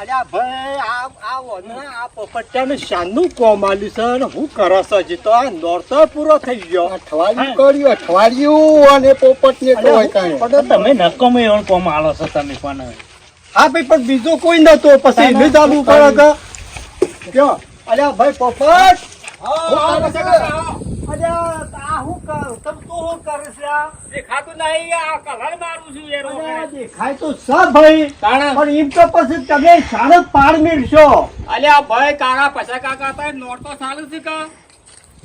અલ્યા ભાઈ આ પોપટિયાને શાનનું કોમ આલ્યું છે ને હું કરે છે હજી તો આ નોરતો પૂરો થઈ ગયો. અઠવાડિયું કર્યું અઠવાડિયું અને પોપટ ને કોઈ કાંઈ. પણ તમે નકમ એવો કોમ આલો છો તમે પણ. હા ભાઈ પણ બીજો કોઈ નતો પછી એને ચાલવું પડે કે કયો અલ્યા ભાઈ પોપટ અલ્યા આ હું કરું તમ તું શું કરે છે આ દેખાતું નહીં આ કલર મારું છું યાર. અલ્યા દેખાય તો સ ભાઈ પણ એમ તો પછી તમે સારો પાડ મેળશો. અલ્યા ભાઈ કાકા પૈસા કાકા હતા નોટ તો ચાલુ છે કે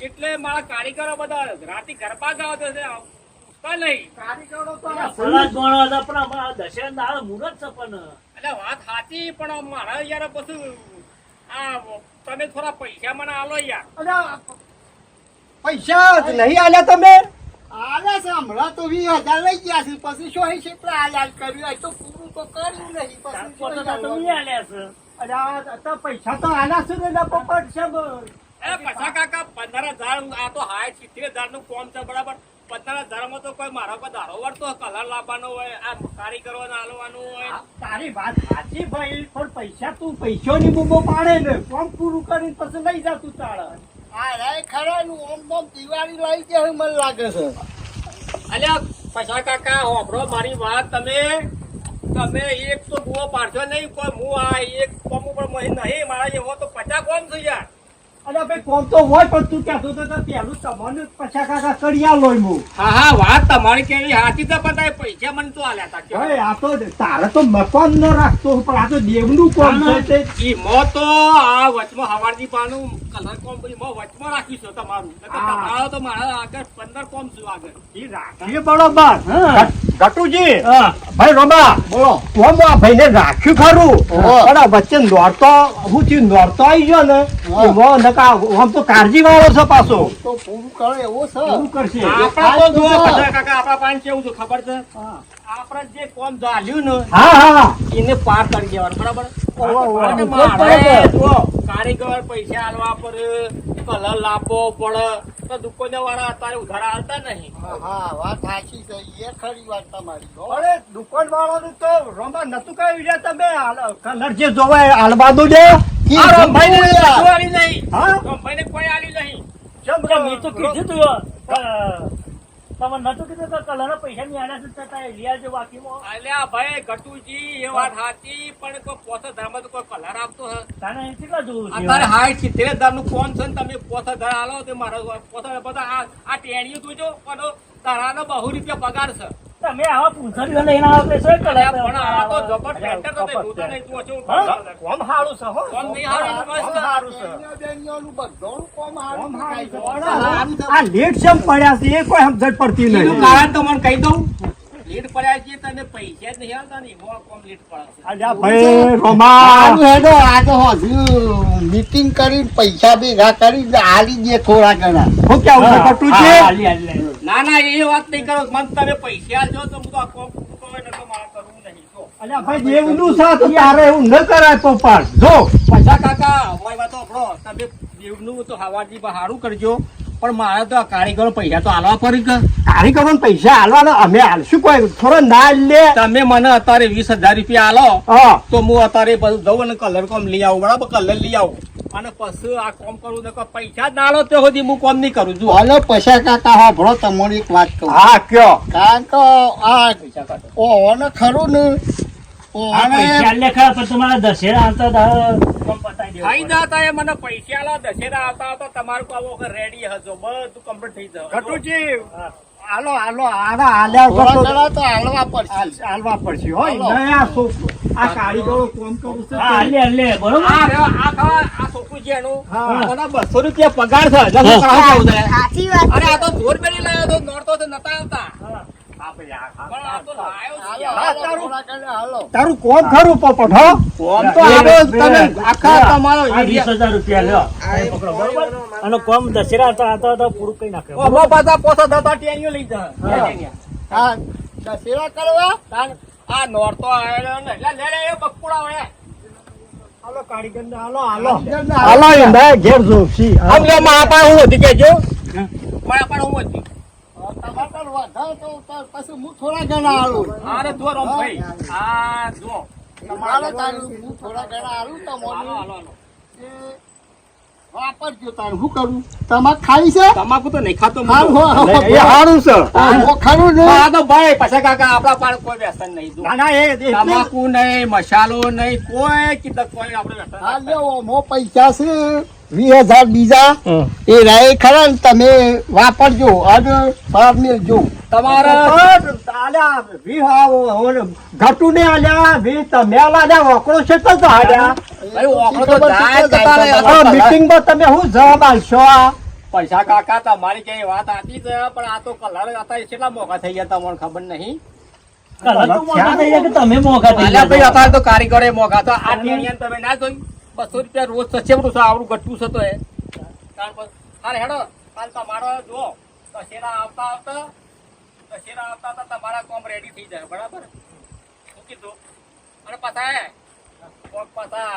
એટલે મારા કારીગરો બધા રાતી ગરબા ગાવતો છે ઉઠતા નહીં. કારીગરો તો સલાદ ગણો હતા પણ અમારા દશેરા દાળ મુરત છે પણ. એટલે વાત સાચી પણ મારા યાર પછી આ તમે થોડા પૈસા મને આલો યાર. અલ્યા પૈસા જ નહીં આલ્યા તમે આલે છે હમણાં તો 20,000 લઈ ગયા છે પછી શું હશે આલ્યા કર્યું હોય તો પૂરું તો કર્યું નહીં પછી શું આલ્યા? અલ્યા તો પૈસા તો આલ્યા છે ને પોપટ છે એ પૈસા કાકા 15,000 આ તો હાય 70,000 નું કોમ છે બરાબર. 15,000 માં તો કોઈ મારા પર ધારો વળતો કલર લાવવાનો હોય આ કારીગરો આલવાનું હોય. તારી વાત સાચી ભાઈ પણ પૈસા તું પૈસોની બૂમો પાડે ને કોમ પૂરું કરીને પછી લઈ જા તું તાળ. આ રે ખરાનું ઓમ બોમ દિવાળી લઈ ગયા મને લાગે છે. અલ્યા પૈસા કાકા હોભળો મારી વાત તમે એક તો બુઓ પાડશો નહીં કોઈ હું આ એક કોમ ઉપર નહીં મારા એવો તો 50 કોમ છે યાર. અલ્યા ભાઈ કોમ તો હોય પણ તું કહેતો તો પેલું તમને પૈસા કાકા કરી આલો હું. હા વાત તમારી કેવી સાચી તો પણ તારે પૈસા મને તો આલ્યા હતા હવે આ તો તારે તો મકાન ન રાખતો પણ આ તો દેવનું કોમ છે ઈમો તો આ વચમાં હવારજી પાનું કલર કોમ ઈમો વચમાં રાખ્યું છે તમારું તમારો તો મારા આગળ 15 કોમ છું આગળ એ રાખીએ બરોબર ગટુજી ભાઈ રોમા બોલો કોમ આ ભાઈને રાખ્યું ખરું પણ આ વચ્ચે નોરતો હું થયું નોરતો આવી ગયો ને એમાં નકા આમ તો કાળજી વાળો છે પાછો તો પૂરું કરે એવો છે શું કરશે આપણા તો જુઓ પૈસા કાકા આપણા પાસે કેવું છે ખબર છે આપણે જે કોમ ચાલ્યું ને હા એને પાર કરી દેવાનું બરાબર અને બરાબર. મારે જુઓ કારીગર પૈસા આલવા પડે કલર લાવવો પડે તો દુકાન વાળા અત્યારે ઉધારા આલતા નહીં. હા વાત સાચી છે એ ખરી વાત તમારી હો. અરે દુકાન વાળાનું તો રોમા નતું કહ્યું રે તમે કલર જે જોવાય આલવા દો દે આ રમભાઈને કશું આલ્યું નહીં. હા રમભાઈને કોઈ આલ્યું નહીં. ચમ મેં તો કીધું તું તમે નતું કીધું કે કલર પૈસા ની આલ્યા છે છતાં લઈ આવજો બાકીમાં. અલ્યા ભાઈ ગટુજી એ વાત સાચી પણ કોઈ પોતે ધર્મ તો કોઈ કલર આપતો હે તને કેટલા જોવું છે અત્યારે 60-70,000 નું કોણ છે ને તમે પોતે ધર આલો તે મારો પોતે બધા આ ટેણીઓ જોજો પણ તારાનો 200 રૂપિયા પગાર છે. તમે આવા પૂંછડીઓ લઈને આવે છે કલર પણ આ તો જબર ટેન્ટર તો તે જોતા નહીં તું છું કોમ હારું છે હો કોમ નહીં હારું મસ્ત હારું છે. બેનીઓનું બધું કોમ હારું આ થાય છે. લેટ જેમ પડ્યા છે એ કોઈ સમજણ પડતી એનું નહીં કારણ તો મને કહી દઉં લીડ પડ્યા છે તને પૈસા જ નહીં આવતા ને એમાં કોમ લીડ પડે છે. અલ્યા ભાઈ રોમા આનું હેડો આ તો હજુ મીટિંગ કરી પૈસા ભેગા કરી આલી દે થોડા ઘણા હું કેવું છે કટુજી ના ના એ વાત નહીં કરો મને તમે પૈસા આલજો તો હું તો આ કોમ પૂરું કરો એટલે તો મારે કરવું નહીં. જો અલ્યા ભાઈ દેવનું સાથ તારે એવું ન કરાય તો પણ જો પૈસા કાકા હોય વાત આપણો તમે દેવનું તો હવાજી પર સારું કરજો પણ મારે તો આ કારીગરો પૈસા તો આલવા પડી કે કારીગરોને પૈસા આલવાના અમે આલશું કોઈ થોડો ના લે તમે મને અત્યારે 20,000 રૂપિયા આલો હા તો હું અત્યારે બધું જઉં અને કલર કોમ લઈ આવું બરાબર કલર લઈ આવું અને પછી આ કોમ કરું ને પૈસા જ ના આલો તો સુધી હું કોમ નહીં કરું છું. હાલો પૈસા કાકા હોભળો તમારી એક વાત કહું હા કયો કારણ કે આ પૈસા કાઢો ઓને ખરું ને થઈ જતા એ મને પૈસા આલો દશેરા આવતા આવતા તમારું આવો રેડી હજો બધું કમ્પ્લીટ થઈ જાય. કટુજી હાલો હાલો આના આલ્યા થોડા વગર ઘણા તો હાલવા પડશે આલવા પડશે હોય હાલો. ને આ કારીગરો કોમ કરું છે આ છોકરું છે એનું હા. મને 200 રૂપિયા પગાર છે એટલે હું કરાવું છું. અરે આ તો જોર પેલી લાવ્યો તો નોરતો તો નતા આવતા પણ આ તો લાયો છે. હાલો, થોડા ઘણા હાલો તારું કોમ ખરું પોપટ હો કોમ તો આવો જ તમે આખા તમારો અને કોમ દશેરા હતા પૂરું કઈ નાખે ઓમો પાછા પોસો થતા ટેણીઓ લઈ જા હા દશેરા કરવા આ નોરતો આવેલો ને એટલે લે રે એ બકુડા હોય હાલો કારીગર ને હાલો હાલો હાલો. હાલો એમ ઘેર જોશી આમ લે મારા પાસે હું હતી કેજો મારા પાસે હું હતી ટમાટર વધારે તો પછી હું થોડા ઘણા હાલું અરે જો રમભાઈ આ જો તમારે તારું હું થોડા ઘણા આલું તમને એ વાપરજો તારું શું કરું તમારે ખાઈ છે તમાકુ તો નહીં ખાતો હાલ હો એ હારું છે ખરું ને આ તો ભાઈ પછી કાકા આપણા પાસે કોઈ વ્યસન નહીં જો. ના ના એ તમાકુ નહીં મસાલો નહીં કોઈ કીધું કોઈ આપણે વ્યસન હાલ નહીં. લ્યો મો પૈસા છે 20,000 બીજા એ રહે ખરા ને તમે વાપરજો અને બહાર મેલજો તમારે ઘટુ ને આલ્યા વી તમે આલ્યા વકડો છે તો હાલ્યા ભાઈ ઓખો તો જાય જ જતા રહે. મીટિંગ માં તમે શું જવાબ આલશો પૈસા કાકા તમારી કઈ વાત આતી છે પણ આ તો કલર હતા કેટલા મોંઘા થઈ ગયા તમને ખબર નહીં. કલર તો મોટા થઈ ગયા કે તમે મોંઘા થઈ અલ્યા ભાઈ ગયા અત્યારે તો કારીગરો મોંઘા તો આ ટેણિયાને તમે ના જોઈ 200 રૂપિયા રોજ સચેવડું છે આવડું ગટું છે તો એ કારણ પર હારે હેડો કાલ તમારો જો દશેરા આવતા તમારા કોમ રેડી થઈ જાય બરાબર શું કીધું અને પાછા કોક પાછા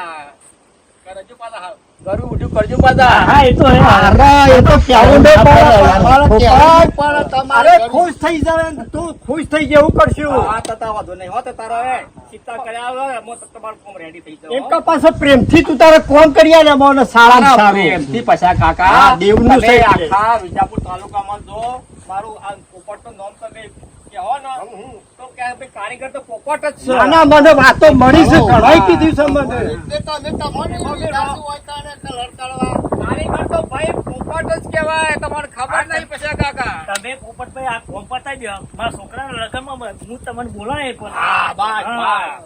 કરજો પાછા ગરું ઉઠ્યું કરજો પાછા હા એ તો હે. અરે એ તો કેવું નહીં પણ પણ તમારે અરે ખુશ થઈ જાય ને તું ખુશ થઈ જાય એવું કરશું હા તતા વાંધો નહીં હોત તારો એ ચિંતા કર્યા વગર એમાં તો તમારું કોમ રેડી થઈ જાય એમ કે પાછો પ્રેમથી તું તારે કોમ કરી આલે મને સારા સારું એમથી પૈસા કાકા હા, દેવનું તમે છે. આખા વિજાપુર તાલુકામાં જો મારું આ પોપટનું નામ તમે કહો ને તો કે ભાઈ કારીગર તો પોપટ જ છે. નાના મને વાતો મળી છે ઘણાય કીધું છે મને એટલે તમે તમને વિચારશું હોય તારે કલર કરવા કારીગર તો ભાઈ પોપટ જ કહેવાય તમને ખબર નહીં પૈસા કાકા તમે પોપટભાઈ આ કોમ પતાવી દો મારા છોકરાના લગ્નમાં હું તમને બોલાય પણ હા બસ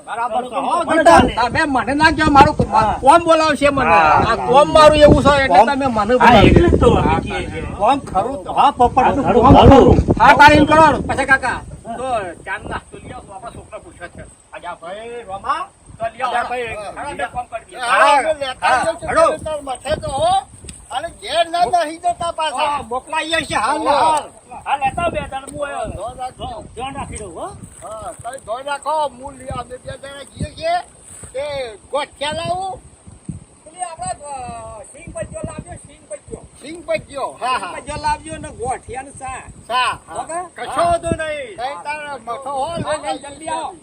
બરાબર છે હો મને બેટા. ચાલે. તમે મને ના કહો મારું કોમ બોલાવશે મને આ કોમ મારું એવું છે એટલે તમે મને હા બોલાવજો. એટલે જ તો અમે કહીએ છીએ. કોમ ખરું તો હા પોપટ નું ખરું, કોમ ખરું. ખરું હા તારી એમ કરો પછી કાકા તો ચાંદ નાસ્તો લઈ આવો આપણા છોકરા પૂછે છે આજા ભાઈ રોમા તો લઈ આવો ભાઈ હાલો, બે કામ કરી દઈએ. અને ઘેર ના નહીં જતા પાછા મોકલાઈએ છે હાલ ને હાલ હા લેતા બે જણ હું આવ્યો. ધોઈ રાખજો. ધ્યાન રાખી દઉં હો. હા, તમે ધોઈ રાખો હું લઈ અમે બે જણા જઈએ છીએ તે ગોઠિયા લાવું પેલી આપણા સિંગ બચ્ચો લાવજો સિંગ બચ્ચો સિંગ ભજીયો હા હા બચ્ચો લાવજો ને ગોઠિયા ને સા સા ઓકે? કશો વાંધો નહીં તારા મઠો હોય હા, જલ્દી આવો.